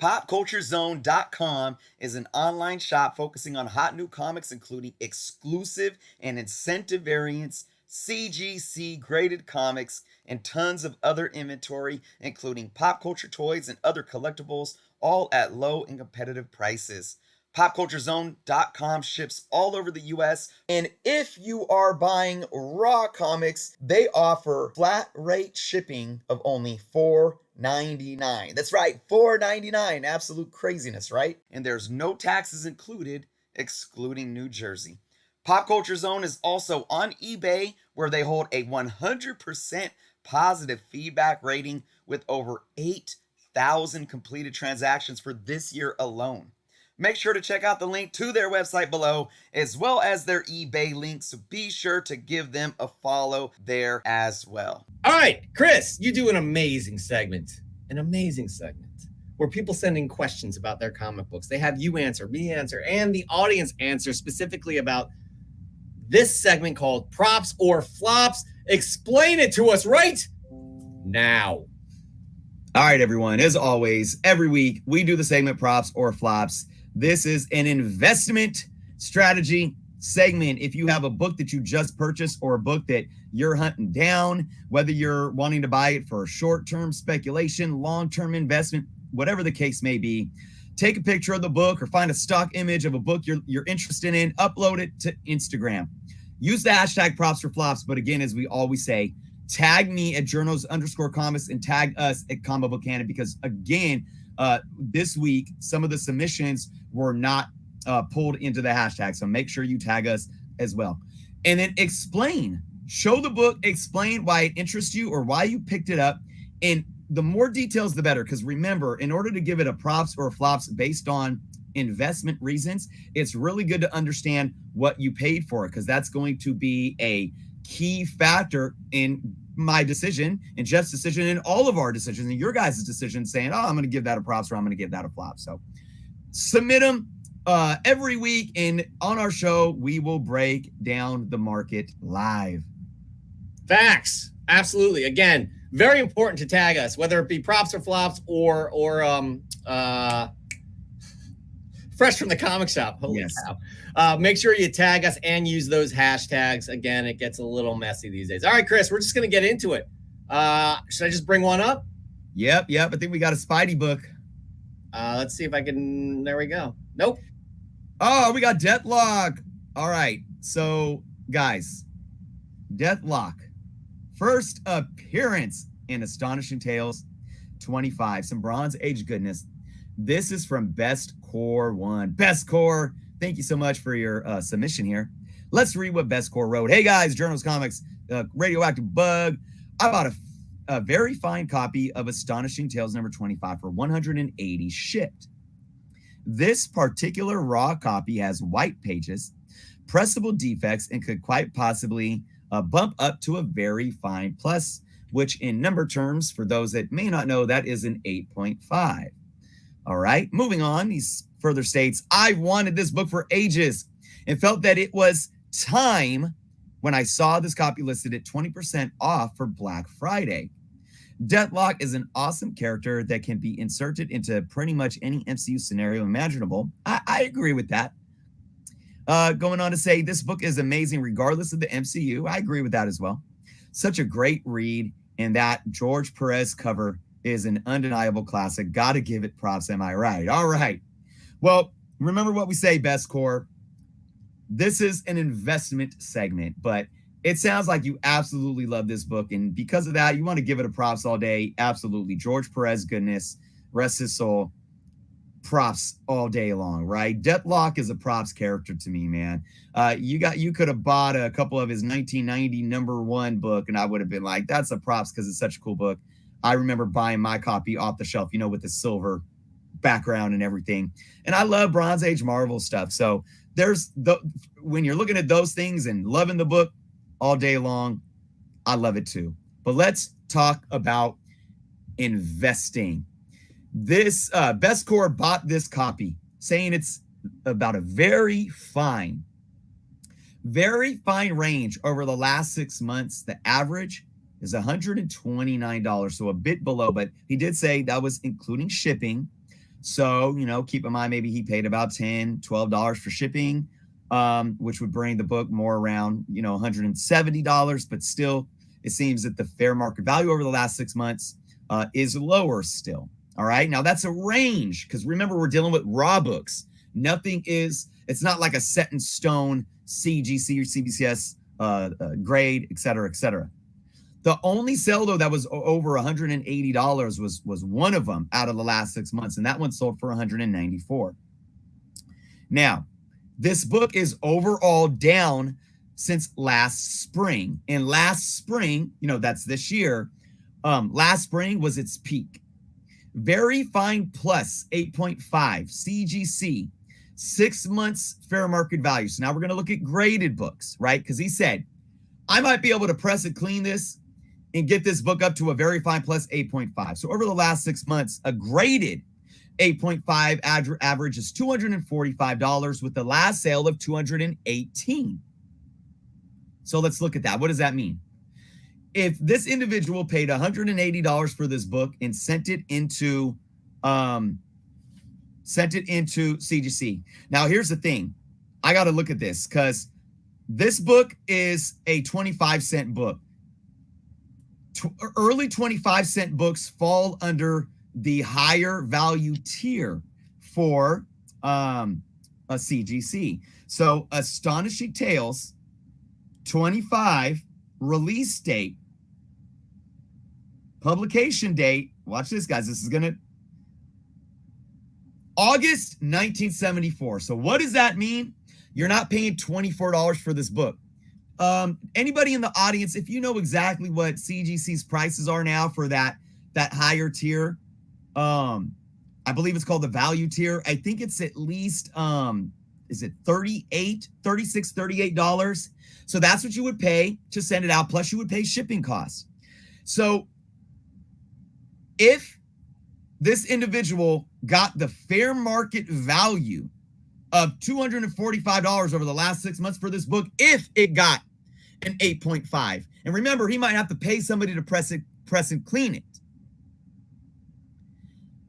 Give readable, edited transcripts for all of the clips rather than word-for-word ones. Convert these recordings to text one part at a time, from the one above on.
PopCultureZone.com is an online shop focusing on hot new comics, including exclusive and incentive variants, CGC graded comics, and tons of other inventory, including pop culture toys and other collectibles, all at low and competitive prices. PopCultureZone.com ships all over the US. And if you are buying raw comics, they offer flat rate shipping of only $4.99. That's right, $4.99. Absolute craziness, right? And there's no taxes included, excluding New Jersey. Pop Culture Zone is also on eBay, where they hold a 100% positive feedback rating with over 8,000 completed transactions for this year alone. Make sure to check out the link to their website below, as well as their eBay link, so be sure to give them a follow there as well. All right, Chris, you do an amazing segment where people send in questions about their comic books. They have you answer, me answer, and the audience answer specifically about this segment called Props or Flops. Explain it to us right now. All right, everyone. As always, every week we do the segment Props or Flops. This is an investment strategy segment. If you have a book that you just purchased or a book that you're hunting down, whether you're wanting to buy it for short-term speculation, long-term investment, whatever the case may be, take a picture of the book or find a stock image of a book you're interested in, upload it to Instagram. Use the hashtag Props or Flops. But again, as we always say, tag me at journos_comics and tag us at Comic Book Cannon, because again, this week, some of the submissions were not pulled into the hashtag. So make sure you tag us as well. And then show the book, explain why it interests you or why you picked it up. And the more details, the better. Because remember, in order to give it a props or a flops based on investment reasons, it's really good to understand what you paid for it, because that's going to be a key factor in my decision and Jeff's decision and all of our decisions and your guys' decision, saying, oh, I'm going to give that a props or I'm going to give that a flop. So submit them every week, and on our show, we will break down the market live. Facts. Absolutely. Again, very important to tag us, whether it be props or flops or fresh from the comic shop. Holy cow. Make sure you tag us and use those hashtags. Again, it gets a little messy these days. All right, Chris, we're just going to get into it. Should I just bring one up? Yep. I think we got a Spidey book. Let's see if I can. There we go. Nope. Oh, we got Deathlock. All right. So, guys, Deathlock. First appearance in Astonishing Tales 25. Some Bronze Age goodness. This is from Best Core 1. Best Core, thank you so much for your submission here. Let's read what Best Core wrote. Hey, guys, Journals Comics, Radioactive Bug. I bought a very fine copy of Astonishing Tales number 25 for $180 shipped. This particular raw copy has white pages, pressable defects, and could quite possibly bump up to a very fine plus, which in number terms, for those that may not know, that is an 8.5. All right, moving on. He further states, I wanted this book for ages and felt that it was time when I saw this copy listed at 20% off for Black Friday. Deathlock is an awesome character that can be inserted into pretty much any MCU scenario imaginable. I agree with that. Going on to say, this book is amazing regardless of the MCU. I agree with that as well. Such a great read, and that George Perez cover is an undeniable classic. Gotta give it props, am I right? All right. Well, remember what we say, Best Core. This is an investment segment, but it sounds like you absolutely love this book, and because of that, you want to give it a props all day. Absolutely. George Perez goodness, rest his soul. Props all day long, right? Deathlock is a props character to me, man. You could have bought a couple of his 1990 number one book, and I would have been like, that's a props because it's such a cool book. I remember buying my copy off the shelf, with the silver background and everything. And I love Bronze Age Marvel stuff. So when you're looking at those things and loving the book all day long, I love it too. But let's talk about investing. This Best Core bought this copy, saying it's about a very fine range over the last 6 months. The average is $129, so a bit below, but he did say that was including shipping. So, keep in mind, maybe he paid about $10, $12 for shipping, which would bring the book more around, $170. But still, it seems that the fair market value over the last 6 months is lower still. All right. Now, that's a range because remember, we're dealing with raw books. It's not like a set in stone CGC or CBCS grade, et cetera, et cetera. The only sale, though, that was over $180 was one of them out of the last 6 months, and that one sold for $194. Now, this book is overall down since last spring. And last spring, that's this year, last spring was its peak. Very Fine Plus 8.5 CGC, 6 months fair market value. So now we're going to look at graded books, right? Because he said, I might be able to press and clean this and get this book up to a Very Fine Plus 8.5. So over the last 6 months, a graded 8.5 average is $245 with the last sale of $218. So let's look at that. What does that mean? If this individual paid $180 for this book and sent it into CGC. Now, here's the thing. I got to look at this because this book is a 25-cent book. Early 25-cent books fall under the higher value tier for a CGC. So Astonishing Tales, 25, release date, publication date. Watch this, guys. This is going to August 1974. So what does that mean? You're not paying $24 for this book. Anybody in the audience, if you know exactly what CGC's prices are now for that higher tier, I believe it's called the value tier. I think it's at least is it $36, $38? So that's what you would pay to send it out, plus you would pay shipping costs. So if this individual got the fair market value of $245 over the last 6 months for this book, if it got an 8.5. And remember, he might have to pay somebody to press and clean it.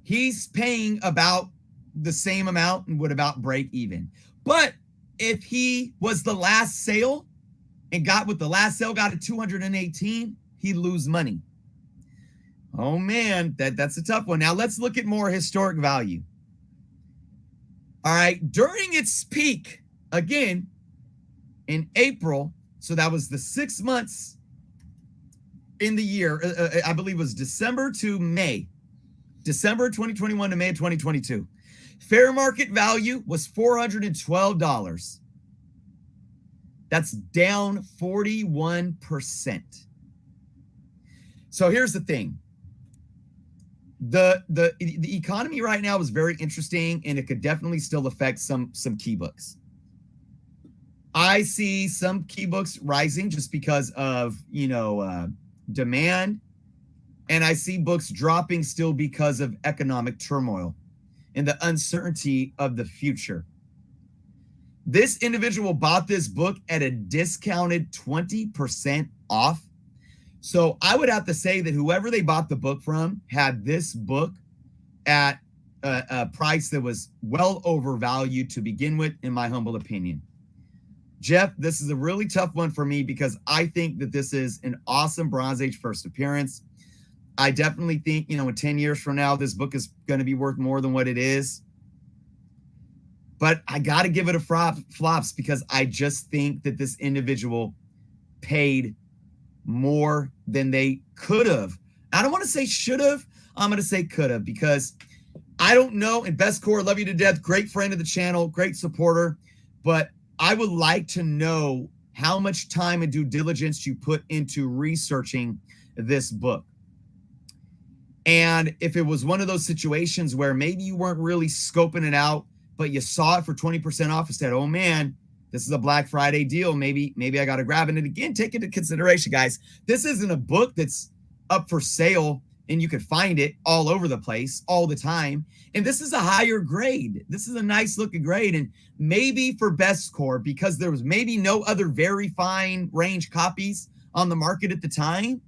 He's paying about the same amount and would about break even. But if he was the last sale and got with the last sale, got at 218, he'd lose money. Oh man, that's a tough one. Now let's look at more historic value. All right, during its peak, again, in April, so that was the 6 months in the year, I believe it was December to May, December 2021 to May of 2022. Fair market value was $412. That's down 41%. So here's the thing. The economy right now is very interesting, and it could definitely still affect some key books. I see some key books rising just because of demand, and I see books dropping still because of economic turmoil and the uncertainty of the future. This individual bought this book at a discounted 20% off. So I would have to say that whoever they bought the book from had this book at a price that was well overvalued to begin with, in my humble opinion. Jeff, this is a really tough one for me because I think that this is an awesome Bronze Age first appearance. I definitely think, in 10 years from now, this book is going to be worth more than what it is. But I got to give it a flops because I just think that this individual paid more than they could have. I don't want to say should have. I'm going to say could have because I don't know. And Best Core, love you to death. Great friend of the channel, great supporter. But I would like to know how much time and due diligence you put into researching this book. And if it was one of those situations where maybe you weren't really scoping it out, but you saw it for 20% off and said, oh man, this is a Black Friday deal. Maybe I got to grab it. And again, take into consideration, guys, this isn't a book that's up for sale and you could find it all over the place all the time. And this is a higher grade. This is a nice looking grade. And maybe for Best Core, because there was maybe no other very fine range copies on the market at the time,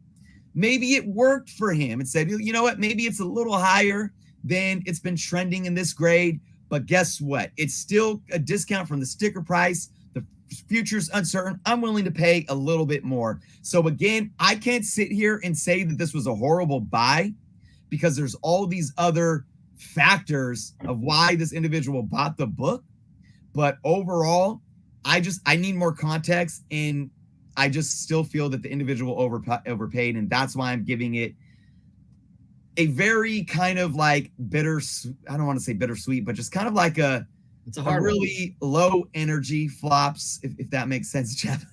maybe it worked for him and said, you know what, maybe it's a little higher then it's been trending in this grade. But guess what? It's still a discount from the sticker price. The future's uncertain. I'm willing to pay a little bit more. So again, I can't sit here and say that this was a horrible buy because there's all these other factors of why this individual bought the book. But overall, I need more context, and I just still feel that the individual overpaid, and that's why I'm giving it a very kind of like bitter. I don't want to say bittersweet, but just kind of like it's a hard really low energy flops, if that makes sense, Jeff.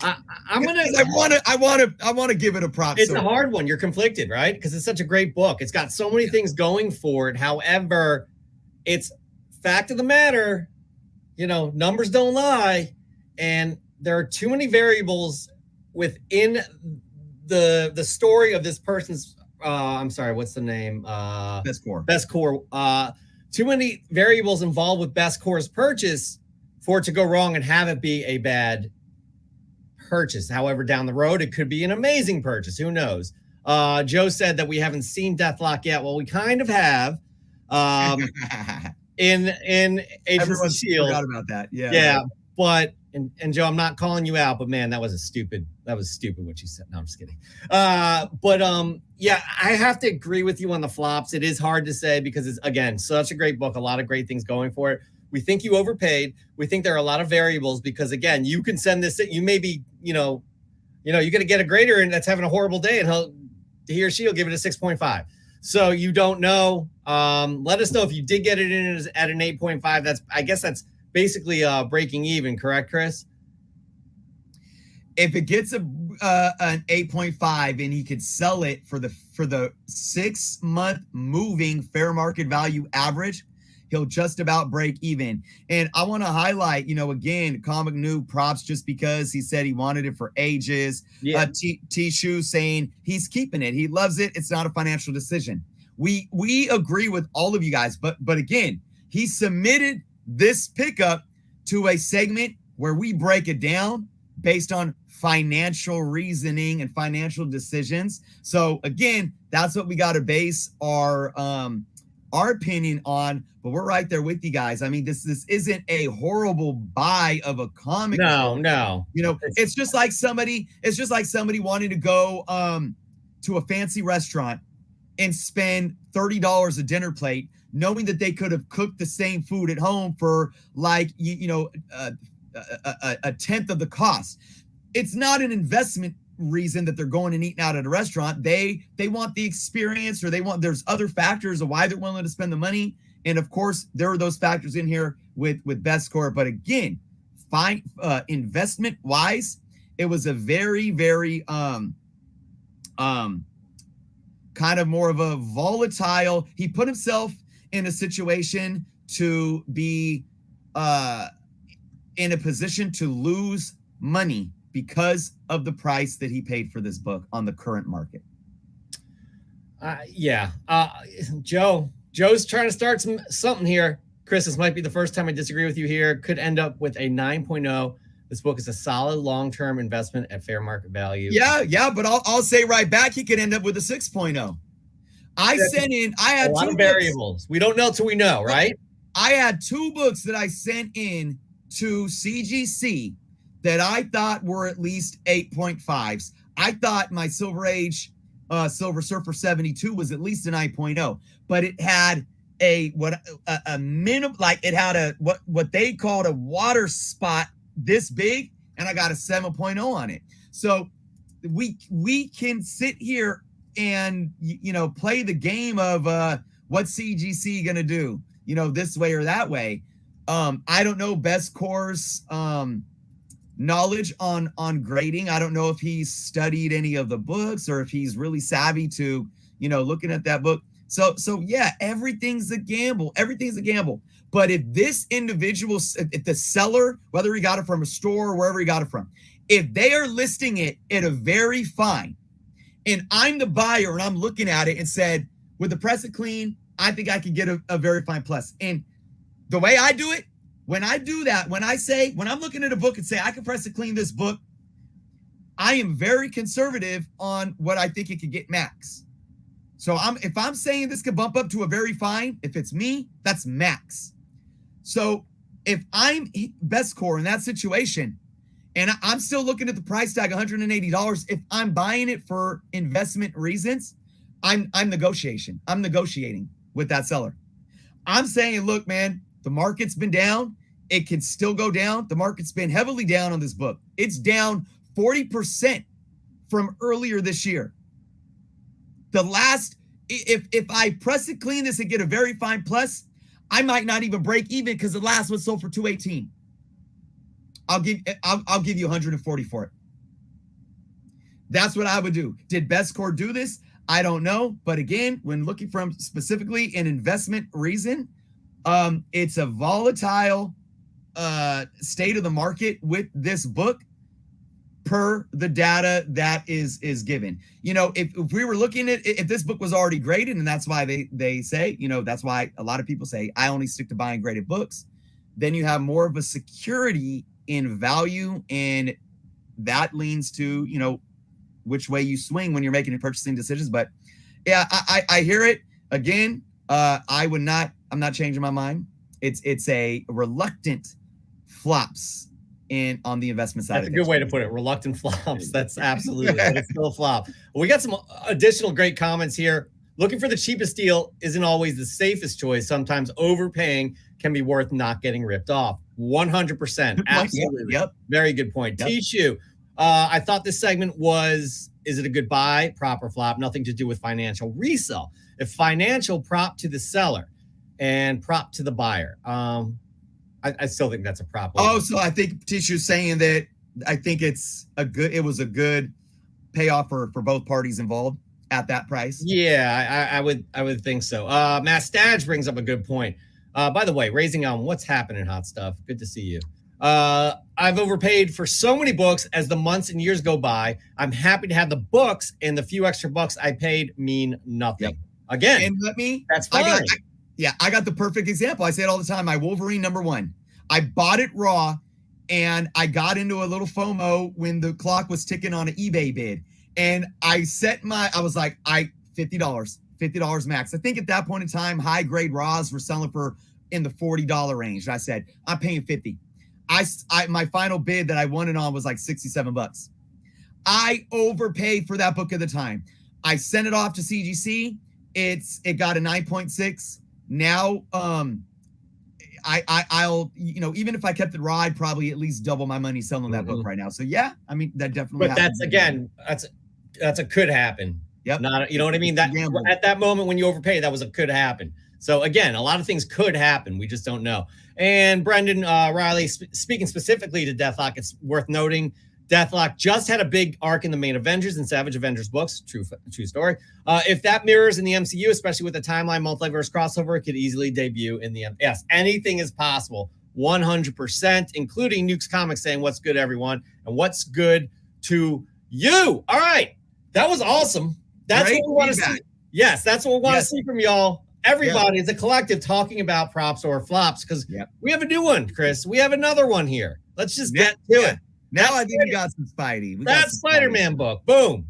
I'm gonna. I want to give it a prop. It's a hard one. You're conflicted, right? Because it's such a great book. It's got so many things going for it. However, it's fact of the matter. Numbers don't lie, and there are too many variables within the story of this person's. I'm sorry, what's the name? Best Core. Best Core. Too many variables involved with Best Core's purchase for it to go wrong and have it be a bad purchase. However, down the road, it could be an amazing purchase. Who knows? Joe said that we haven't seen Deathlock yet. Well, we kind of have. In Agents of Shield. Forgot about that. Yeah. Right. But and Joe, I'm not calling you out, but man, that was stupid what you said. No, I'm just kidding. Yeah, I have to agree with you on the flops. It is hard to say because it's, again, such a great book, a lot of great things going for it. We think you overpaid. We think there are a lot of variables because, again, you can send this. You may be, you're going to get a grader and that's having a horrible day, and he or she will give it a 6.5. So you don't know. Let us know if you did get it in at an 8.5. I guess that's basically breaking even, correct, Chris? If it gets an 8.5 and he could sell it for the 6 month moving fair market value average, he'll just about break even. And I want to highlight, again, Comic Noob props just because he said he wanted it for ages. Yeah. T-Shu saying he's keeping it. He loves it. It's not a financial decision. We agree with all of you guys. But again, he submitted this pickup to a segment where we break it down based on financial reasoning and financial decisions. So again, that's what we got to base our opinion on, but we're right there with you guys. I mean, this isn't a horrible buy of a comic. No. It's just like somebody wanting to go to a fancy restaurant and spend $30 a dinner plate, knowing that they could have cooked the same food at home for like a tenth of the cost. It's not an investment reason that they're going and eating out at a restaurant. They want the experience, or there's other factors of why they're willing to spend the money. And of course, there are those factors in here with Best Core. But again, investment wise, it was a very, very kind of more of a volatile. He put himself in a situation to be in a position to lose money because of the price that he paid for this book on the current market. Joe's trying to start something here. Chris, this might be the first time I disagree with you here. Could end up with a 9.0. This book is a solid long-term investment at fair market value. Yeah, but I'll say right back, he could end up with a 6.0. I had a lot two of variables. We don't know till we know, right? I had 2 books that I sent in to CGC that I thought were at least 8.5s. I thought my Silver Age Silver Surfer 72 was at least an 9.0, but it had a minimum, like it had a what they called a water spot this big, and I got a 7.0 on it. So we can sit here and play the game of what's CGC gonna do, this way or that way. I don't know Best Core's knowledge on grading. I don't know if he's studied any of the books or if he's really savvy to looking at that book. So yeah, everything's a gamble. But if this individual, if the seller, whether he got it from a store or wherever he got it from, if they are listing it at a very fine, and I'm the buyer and I'm looking at it and said, with the press it clean, I think I could get a very fine plus. And the way I do it, when I do that, when I'm looking at a book and say, I can press it clean this book, I am very conservative on what I think it could get max. So if I'm saying this could bump up to a very fine, if it's me, that's max. So if I'm best core in that situation, and I'm still looking at the price tag, $180, if I'm buying it for investment reasons, I'm negotiating with that seller. I'm saying, look, man, the market's been down. It can still go down. The market's been heavily down on this book. It's down 40% from earlier this year. The last, if I press it clean this and get a very fine plus, I might not even break even because the last one sold for $218. I'll give you 140 for it. That's what I would do. Did Bestcore do this? I don't know. But again, when looking from specifically an investment reason, it's a volatile state of the market with this book per the data that is given. You know, if we were looking at, if this book was already graded, and that's why they say, you know, that's why a lot of people say, I only stick to buying graded books, then you have more of a security in value, and that leans to, you know, which way you swing when you're making your purchasing decisions. But yeah, I hear it. Again, I'm not changing my mind. It's a reluctant flops on the investment side. That's a good way to put it. Reluctant flops. That's absolutely, but it's still a flop. Well, we got some additional great comments here. Looking for the cheapest deal isn't always the safest choice. Sometimes overpaying can be worth not getting ripped off. 100%. Absolutely. Yep. Very good point. Yep. Tishu. I thought this segment was, is it a good buy, prop or flop? Nothing to do with financial resell. If financial, prop to the seller and prop to the buyer. I still think that's a prop. Oh, so I think Tishu's saying that I think it was a good payoff for both parties involved at that price. Yeah, I would think so. Matt Stadge brings up a good point. By the way, Raising Elm, what's happening, hot stuff? Good to see you. I've overpaid for so many books as the months and years go by. I'm happy to have the books, and the few extra bucks I paid mean nothing. Yep. Again, and that's fine. I got the perfect example. I say it all the time. My Wolverine $1. I bought it raw, and I got into a little FOMO when the clock was ticking on an eBay bid. And I was like, $50 max. I think at that point in time, high grade raws were selling for in the $40 range. And I said, I'm paying $50. My final bid that I won it on was like $67. I overpaid for that book at the time. I sent it off to CGC. It got a 9.6. Now, I'll, you know, even if I kept it raw, I'd probably at least double my money selling that book right now. So yeah, I mean, that definitely. But that's a could happen. Yep. Not, you know what I mean? That at that moment when you overpay, that was a could happen. So again, a lot of things could happen. We just don't know. And Brendan Riley, speaking specifically to Deathlock, it's worth noting Deathlock just had a big arc in the main Avengers and Savage Avengers books. True story. If that mirrors in the MCU, especially with the timeline multiverse crossover, it could easily debut in the yes, anything is possible. 100%, including Nuke's Comics saying what's good, everyone, and what's good to you. All right. That was awesome. That's Great what we want to feedback. see. Yes, that's what we want to see from y'all. Everybody as a collective talking about props or flops, because we have a new one, Chris. We have another one here. Let's just get to it. Now I think we got some Spidey. That Spider-Man book. Boom.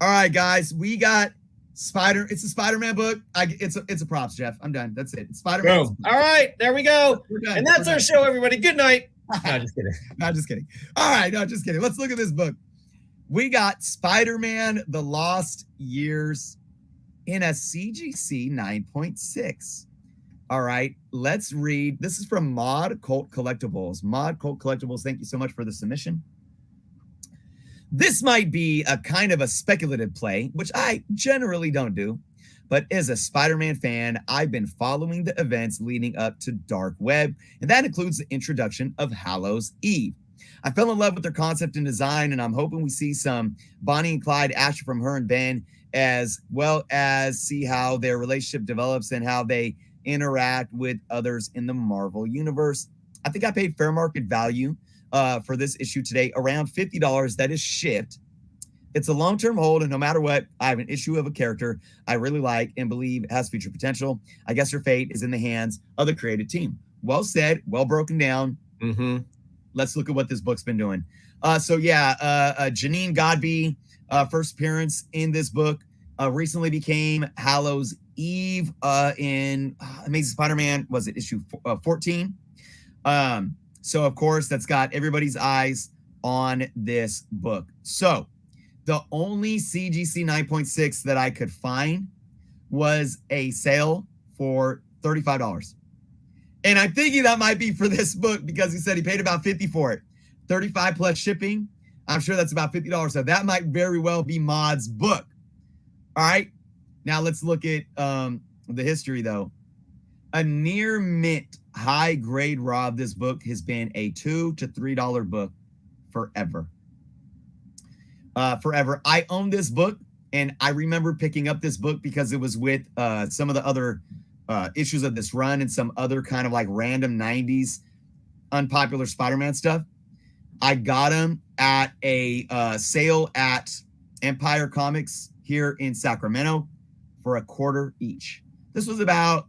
All right, guys. We got It's a Spider-Man book. It's a props, Jeff. I'm done. That's it. It's Spider-Man. Boom. All right. There we go. We're done. And that's our show, everybody. Good night. No, just kidding. No, just kidding. All right. No, just kidding. Let's look at this book. We got Spider-Man: The Lost Years in a CGC 9.6. All right, let's read. This is from Mod Cult Collectibles. Mod Cult Collectibles, thank you so much for the submission. This might be a kind of a speculative play, which I generally don't do, but as a Spider-Man fan, I've been following the events leading up to Dark Web, and that includes the introduction of Hallows Eve. I fell in love with their concept and design, and I'm hoping we see some Bonnie and Clyde action from her and Ben, as well as see how their relationship develops and how they interact with others in the Marvel universe. I think I paid fair market value for this issue today, around $50 that is shipped. It's a long-term hold, and no matter what, I have an issue of a character I really like and believe has future potential. I guess her fate is in the hands of the creative team. Well said, well broken down. Let's look at what this book's been doing. Janine Godby, first appearance in this book. recently became Hallows Eve in Amazing Spider-Man, was it issue 14? So of course that's got everybody's eyes on this book. So the only CGC 9.6 that I could find was a sale for $35. And I'm thinking that might be for this book because he said he paid about $50 for it. 35 plus shipping. I'm sure that's about $50. So that might very well be Mod's book. All right. Now let's look at the history though. A near mint high grade raw of this book has been a $2 to $3 book forever. Forever. I own this book, and I remember picking up this book because it was with some of the other issues of this run and some other kind of like random 90s unpopular Spider-Man stuff. I got them at a sale at Empire Comics here in Sacramento for $0.25 each. This was about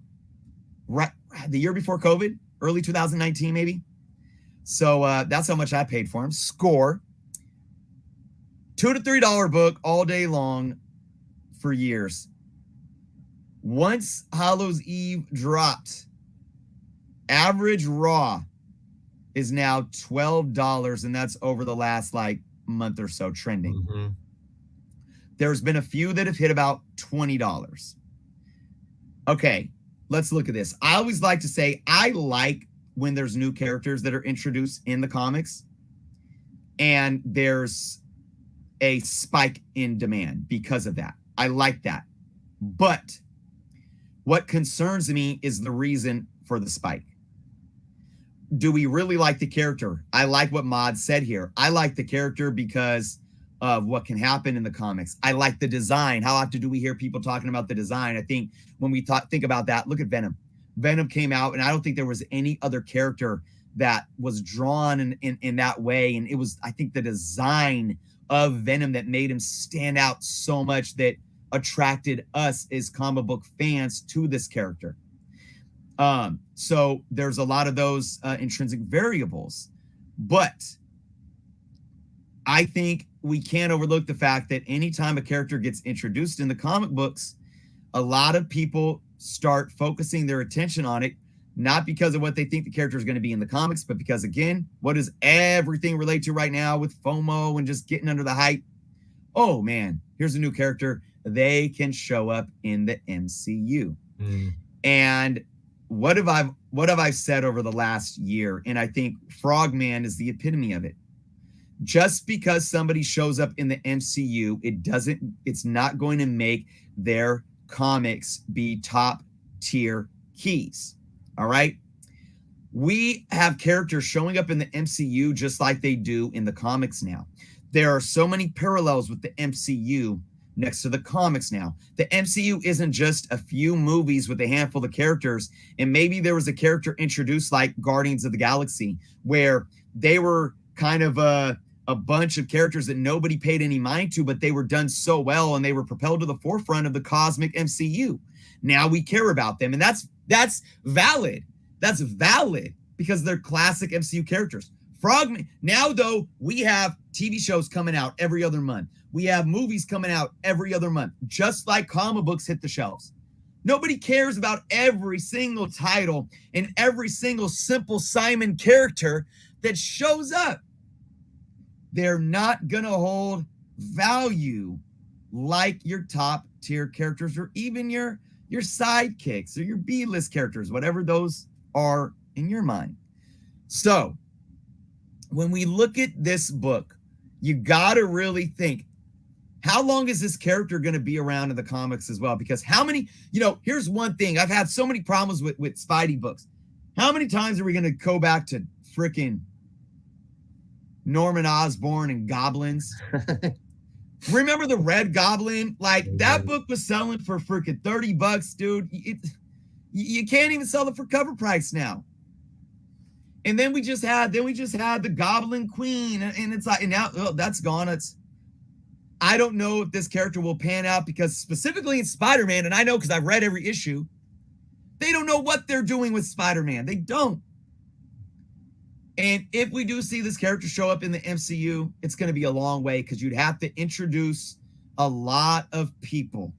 the year before COVID, early 2019 maybe. So that's how much I paid for them. Score. $2 to $3 book all day long for years. Once Hallows Eve dropped, average raw is now $12, and that's over the last like month or so trending. Mm-hmm. There's been a few that have hit about $20. Okay, let's look at this. I always like to say I like when there's new characters that are introduced in the comics and there's a spike in demand because of that. I like that. But what concerns me is the reason for the spike. Do we really like the character? I like what Mod said here. I like the character because of what can happen in the comics. I like the design. How often do we hear people talking about the design? I think when we think about that, look at Venom. Venom came out, and I don't think there was any other character that was drawn in that way. And it was, I think, the design of Venom that made him stand out so much that attracted us as comic book fans to this character. So there's a lot of those intrinsic variables, but I think we can't overlook the fact that anytime a character gets introduced in the comic books, a lot of people start focusing their attention on it, not because of what they think the character is going to be in the comics, but because, again, what does everything relate to right now with FOMO and just getting under the hype? Oh, man, here's a new character. They can show up in the MCU. And what have I said over the last year? And I think Frogman is the epitome of it. Just because somebody shows up in the MCU, it's not going to make their comics be top tier keys. All right. We have characters showing up in the MCU just like they do in the comics now. There are so many parallels with the MCU next to the comics now. The MCU isn't just a few movies with a handful of characters. And maybe there was a character introduced like Guardians of the Galaxy, where they were kind of a bunch of characters that nobody paid any mind to, but they were done so well and they were propelled to the forefront of the cosmic MCU. Now we care about them, and that's valid. That's valid because they're classic MCU characters. Frogman. Now, though, we have TV shows coming out every other month. We have movies coming out every other month, just like comic books hit the shelves. Nobody cares about every single title and every single Simple Simon character that shows up. They're not going to hold value like your top tier characters or even your sidekicks or your B-list characters, whatever those are in your mind. So when we look at this book, you got to really think, how long is this character going to be around in the comics as well? Because how many, here's one thing. I've had so many problems with Spidey books. How many times are we going to go back to freaking Norman Osborn and goblins? Remember the Red Goblin? Like, that book was selling for freaking $30, dude. You can't even sell it for cover price now. And then we just had the Goblin Queen, and it's like, and now that's gone. I don't know if this character will pan out because specifically in Spider-Man, and I know because I've read every issue, they don't know what they're doing with Spider-Man. They don't. And if we do see this character show up in the MCU, it's going to be a long way because you'd have to introduce a lot of people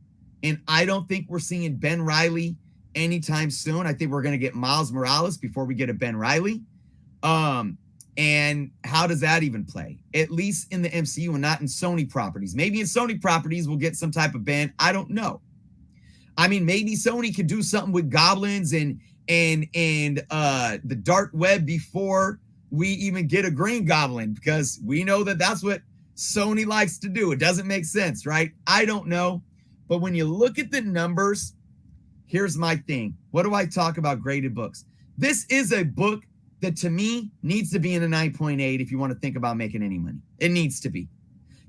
And I don't think we're seeing Ben Riley anytime soon. I think we're going to get Miles Morales before we get a Ben Riley. And how does that even play? At least in the MCU and not in Sony properties. Maybe in Sony properties we'll get some type of ban. I don't know. I mean, maybe Sony could do something with goblins and the dark web before we even get a Green Goblin, because we know that that's what Sony likes to do. It doesn't make sense, right? I don't know. But when you look at the numbers, here's my thing. What do I talk about graded books? This is a book that to me needs to be in a 9.8 if you want to think about making any money. It needs to be.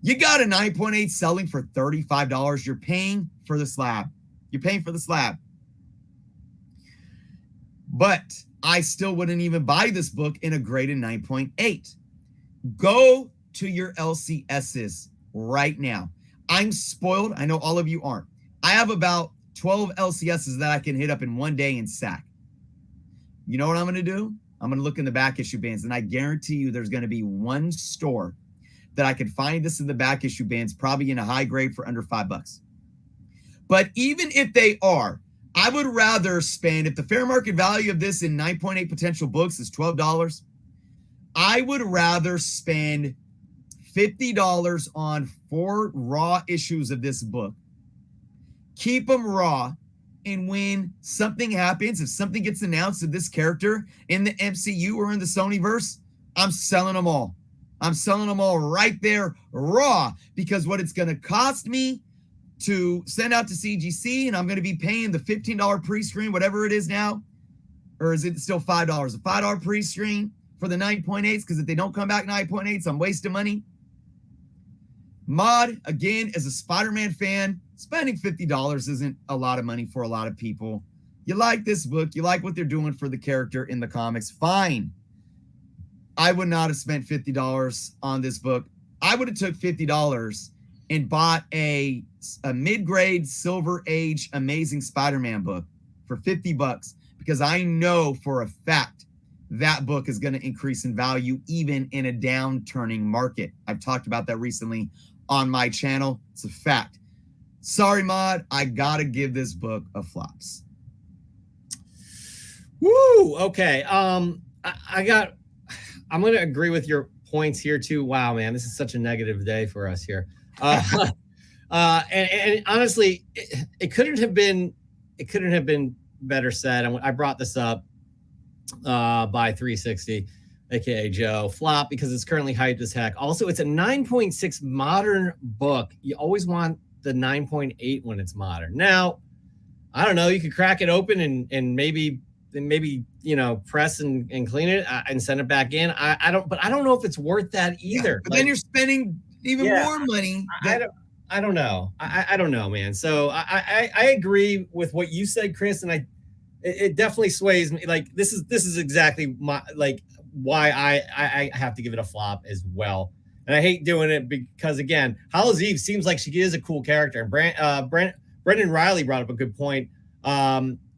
You got a 9.8 selling for $35. You're paying for the slab. You're paying for the slab. But I still wouldn't even buy this book in a graded 9.8. Go to your LCSs right now. I'm spoiled. I know all of you aren't. I have about 12 LCSs that I can hit up in one day in SAC. You know what I'm going to do? I'm going to look in the back issue bans, and I guarantee you there's going to be one store that I can find this in the back issue bans, probably in a high grade for under $5. But even if they are, I would rather spend, if the fair market value of this in 9.8 potential books is $12, I would rather spend $50 on 4 raw issues of this book. Keep them raw. And when something happens, if something gets announced of this character in the MCU or in the Sonyverse, I'm selling them all. I'm selling them all right there raw, because what it's going to cost me to send out to CGC, and I'm going to be paying the $15 pre-screen, whatever it is now, or is it still $5? A $5 pre-screen for the 9.8s, because if they don't come back 9.8s, I'm wasting money. Mod, again, as a Spider-Man fan, spending $50 isn't a lot of money for a lot of people. You like this book, you like what they're doing for the character in the comics, fine. I would not have spent $50 on this book. I would have took $50 and bought a mid-grade Silver Age Amazing Spider-Man book for $50, because I know for a fact that book is going to increase in value even in a downturning market. I've talked about that recently on my channel. It's a fact. Sorry, Mod, I got to give this book a flops. Woo! Okay. I'm going to agree with your points here too. Wow, man, this is such a negative day for us here. And honestly, it couldn't have been better said. I brought this up by 360, aka Joe. Flop because it's currently hyped as heck. Also, it's a 9.6 modern book. You always want the 9.8 when it's modern. Now, I don't know. You could crack it open and maybe press and clean it and send it back in. I don't know if it's worth that either. Yeah, but then you're spending even more money. I don't know. I don't know, man. So I agree with what you said, Chris, and it definitely sways me. Like this is exactly why I have to give it a flop as well. And I hate doing it because again, Hallows Eve seems like she is a cool character. And Brendan Riley brought up a good point.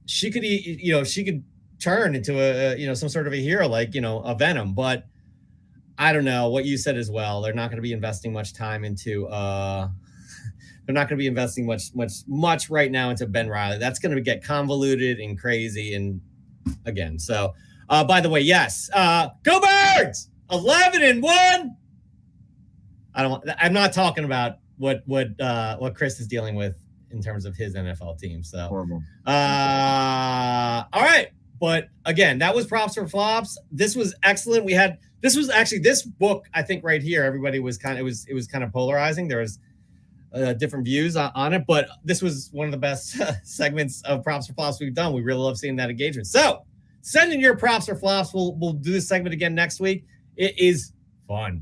She could turn into a some sort of a hero like a Venom, but I don't know what you said as well. They're not going to be investing much time into they're not going to be investing much right now into Ben Riley. That's going to get convoluted and crazy. And again, so by the way, yes, go Birds! 11-1. I'm not talking about what Chris is dealing with in terms of his NFL team. So horrible. All right. But again, that was props for flops. This was excellent. This book, I think right here, everybody was kind of polarizing. There was different views on it, but this was one of the best segments of props for flops we've done. We really love seeing that engagement. So send in your props or flops. We'll do this segment again next week. It is fun.